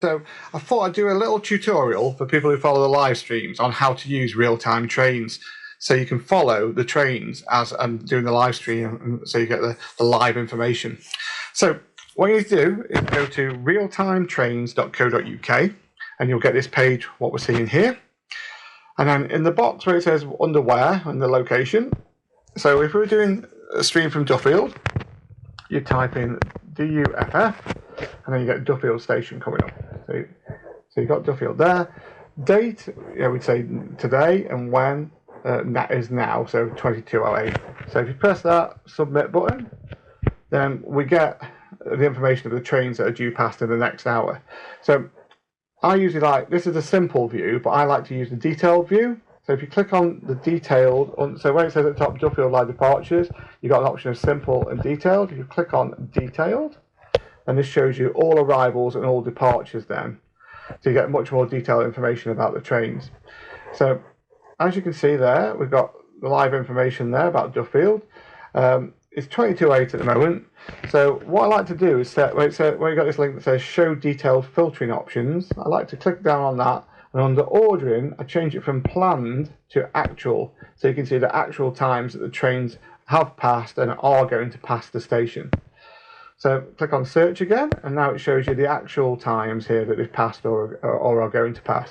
So I thought I'd do a little tutorial for people who follow the live streams on how to use real-time trains. So you can follow the trains as I'm doing the live stream, so you get the live information. So what you need to do is go to realtimetrains.co.uk and you'll get this page, what we're seeing here. And then in the box where it says under where and the location, so if we were doing a stream from Duffield, you type in DUFF, and then you get Duffield Station coming up. So you've got Duffield there. Date, we'd say today, and when, that is now, so 22:08. So if you press that submit button, then we get the information of the trains that are due past in the next hour. So I usually this is a simple view, but I like to use the detailed view. So if you click on the detailed, so where it says at the top Duffield Line Departures, you've got an option of simple and detailed. If you click on detailed, and this shows you all arrivals and all departures then. So you get much more detailed information about the trains. So as you can see there, we've got the live information there about Duffield. It's 22:08 at the moment. So what I like to do is where you got this link that says show detailed filtering options, I like to click down on that, and under ordering, I change it from planned to actual. So you can see the actual times that the trains have passed and are going to pass the station. So click on search again, and now it shows you the actual times here that they've passed or are going to pass.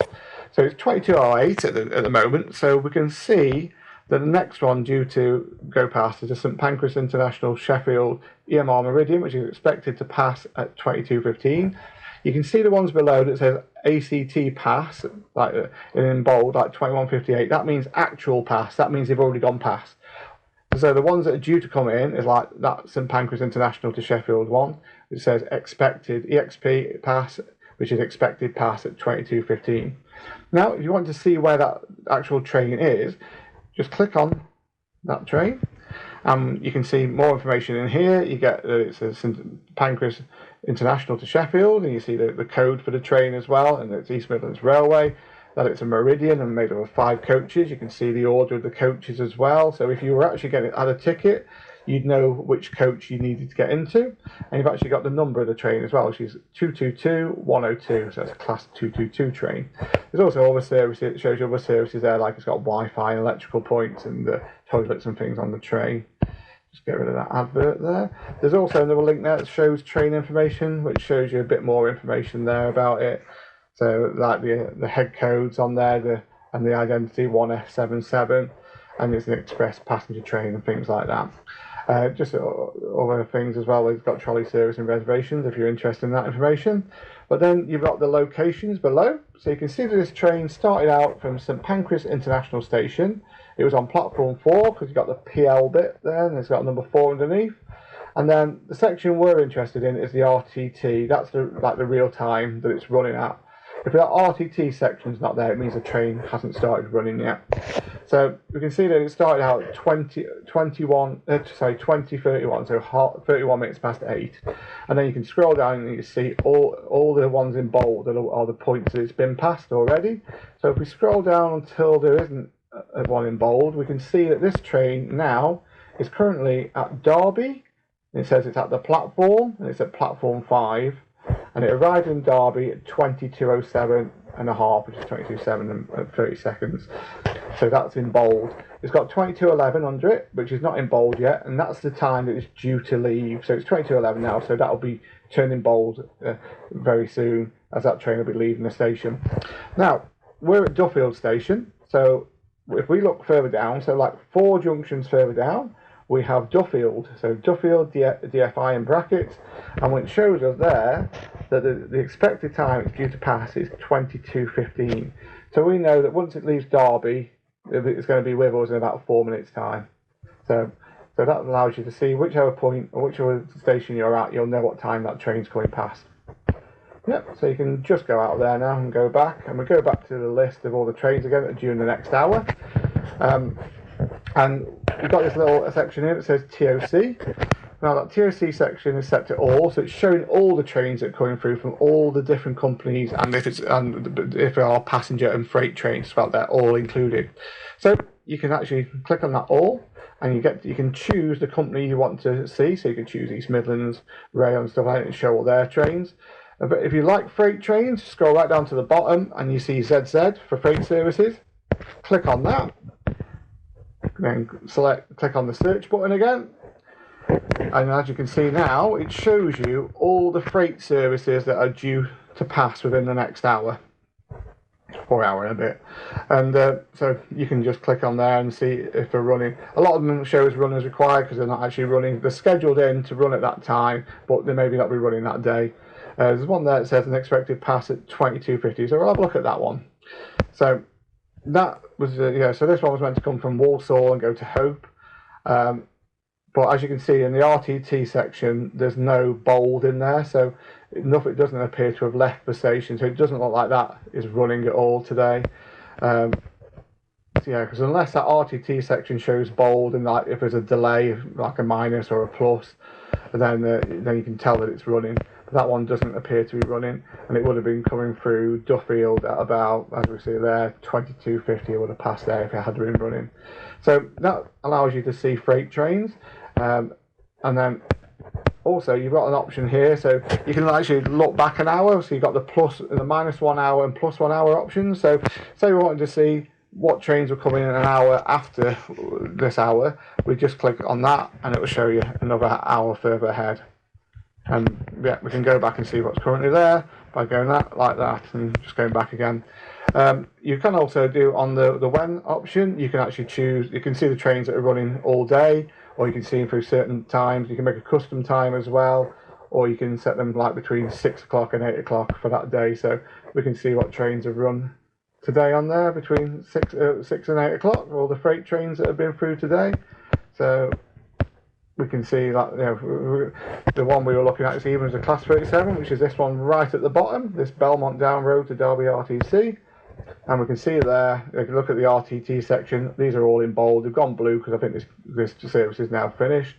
So it's 22:08 at the moment, so we can see that the next one due to go past is the St Pancras International Sheffield EMR Meridian, which is expected to pass at 22:15. You can see the ones below that says ACT pass, like in bold, like 21:58. That means actual pass. That means they've already gone past. So the ones that are due to come in is like that St Pancras International to Sheffield one. It says expected EXP pass, which is expected pass at 22:15. Now, if you want to see where that actual train is, just click on that train. You can see more information in here. You get it says St Pancras International to Sheffield, and you see the code for the train as well, and it's East Midlands Railway. That it's a Meridian and made up of 5 coaches. You can see the order of the coaches as well. So if you were actually getting at a ticket, you'd know which coach you needed to get into. And you've actually got the number of the train as well, which is 222102. So it's a class 222 train. There's also other services. It shows you other services there, like it's got Wi-Fi and electrical points and the toilets and things on the train. Just get rid of that advert there. There's also another link there that shows train information, which shows you a bit more information there about it. So like the head codes on there, and the identity 1F77, and it's an express passenger train and things like that. Just other things as well. It's got trolley service and reservations if you're interested in that information. But then you've got the locations below. So you can see that this train started out from St Pancras International Station. It was on platform 4 because you've got the PL bit there, and it's got number 4 underneath. And then the section we're interested in is the RTT. That's the real time that it's running at. If that RTT section's not there, it means the train hasn't started running yet. So we can see that it started out at 2031, so 31 minutes past 8. And then you can scroll down and you see all the ones in bold are the points that it's been passed already. So if we scroll down until there isn't one in bold, we can see that this train now is currently at Derby. And it says it's at the platform, and it's at platform 5. And it arrived in Derby at 22:07 and a half, which is 22:07 and 30 seconds. So that's in bold. It's got 22:11 under it, which is not in bold yet, and that's the time that it's due to leave. So it's 22:11 now, so that'll be turning bold very soon, as that train will be leaving the station. Now, we're at Duffield Station, so if we look further down, so like 4 junctions further down, we have Duffield, so Duffield DFI in brackets, and when it shows us there that the expected time it's due to pass is 22:15. So we know that once it leaves Derby, it's going to be with us in about 4 minutes' time. So that allows you to see whichever point or whichever station you're at, you'll know what time that train's coming past. Yep, so you can just go out of there now and go back, and we go back to the list of all the trains again that are due in the next hour. And we've got this little section here that says TOC. Now that TOC section is set to all, so it's showing all the trains that are coming through from all the different companies, and if there are passenger and freight trains, well, they're all included. So you can actually click on that all, and you can choose the company you want to see. So you can choose East Midlands Rail and stuff like that and show all their trains. But if you like freight trains, scroll right down to the bottom and you see ZZ for freight services. Click on that. Then click on the search button again. And as you can see now, it shows you all the freight services that are due to pass within the next hour. Or hour and a bit. And so you can just click on there and see if they're running. A lot of them shows run as required because they're not actually running. They're scheduled in to run at that time, but they maybe not be running that day. There's one there that says an expected pass at 22:50, so we'll have a look at that one. So that was, so this one was meant to come from Walsall and go to Hope. But as you can see in the RTT section, there's no bold in there, so it doesn't appear to have left the station, so it doesn't look like that is running at all today. Because unless that RTT section shows bold and like if there's a delay, like a minus or a plus, then you can tell that it's running. But that one doesn't appear to be running, and it would have been coming through Duffield at about, as we see there, 22:50. It would have passed there if it had been running. So that allows you to see freight trains, and then also you've got an option here, so you can actually look back an hour. So you've got the plus and the minus 1 hour and plus 1 hour options. So say we wanted to see what trains were coming in an hour after this hour, we just click on that and it will show you another hour further ahead. And yeah, we can go back and see what's currently there by going like that and just going back again. You can also do on the when option, you can actually choose, you can see the trains that are running all day, or you can see them through certain times. You can make a custom time as well, or you can set them like between 6 o'clock and 8 o'clock for that day. So we can see what trains have run today on there between 6 and 8 o'clock, all the freight trains that have been through today. So we can see that, the one we were looking at this evening was a Class 37, which is this one right at the bottom, this Belmont Down Road to Derby RTC. And we can see there, if you look at the RTT section, these are all in bold. They've gone blue because I think this service is now finished.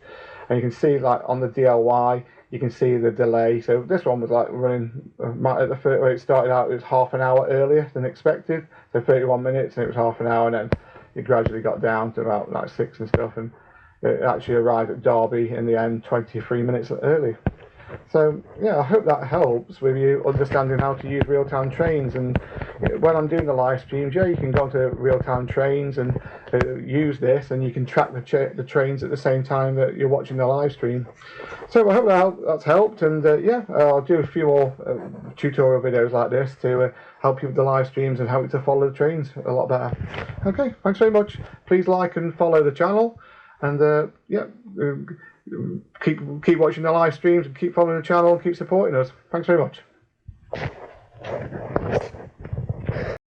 And you can see, like on the DLY, you can see the delay. So this one was like running at the where it started out, it was half an hour earlier than expected. So 31 minutes, and it was half an hour, and then it gradually got down to about like 6 and stuff. And it actually arrived at Derby in the end 23 minutes early. So yeah, I hope that helps with you understanding how to use real-time trains. And when I'm doing the live streams, you can go to real-time trains and use this, and you can track the trains at the same time that you're watching the live stream. So I hope that's helped, and I'll do a few more tutorial videos like this to help you with the live streams and help you to follow the trains a lot better. Okay, thanks very much. Please like and follow the channel, and keep watching the live streams and keep following the channel and keep supporting us. Thanks very much.